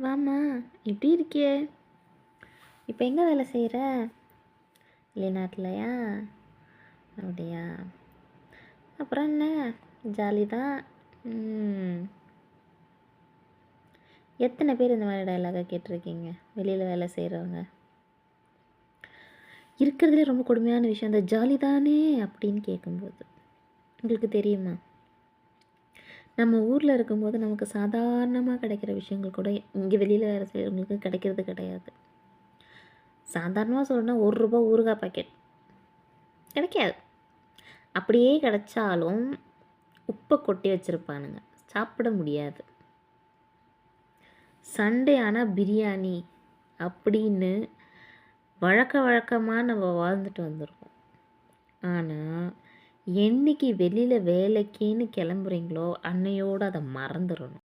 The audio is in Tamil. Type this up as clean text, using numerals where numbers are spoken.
வாம்மா, எப்படி இருக்கியே? இப்போ எங்கே வேலை செய்கிற? வெளிநாட்டிலையா? அப்படியா? அப்புறம் என்ன, ஜாலி தான். எத்தனை பேர் இந்த மாதிரி டைலாக கேட்டிருக்கீங்க? வெளியில் வேலை செய்கிறவங்க இருக்கிறதுலே ரொம்ப கொடுமையான விஷயம் அந்த ஜாலி தானே அப்படின்னு கேட்கும்போது. உங்களுக்கு தெரியுமா, நம்ம ஊரில் இருக்கும்போது நமக்கு சாதாரணமாக கிடைக்கிற விஷயங்கள் கூட இங்கே வெளியில் வேலை செய்கிறவங்களுக்கு கிடைக்கிறது கிடையாது. சாதாரணமாக சொல்லணும்னா ₹1 ஊறுகாய் பாக்கெட் கிடைக்காது. அப்படியே கிடைச்சாலும் உப்பை கொட்டி வச்சுருப்பானுங்க, சாப்பிட முடியாது. சண்டே ஆனால் பிரியாணி அப்படின்னு வழக்கமாக நம்ம வாழ்ந்துட்டு வந்திருக்கோம். ஆனால் என்னைக்கு வெளியில் வேலைக்குன்னு கிளம்புறீங்களோ அன்னையோடு அதை மறந்துடணும்.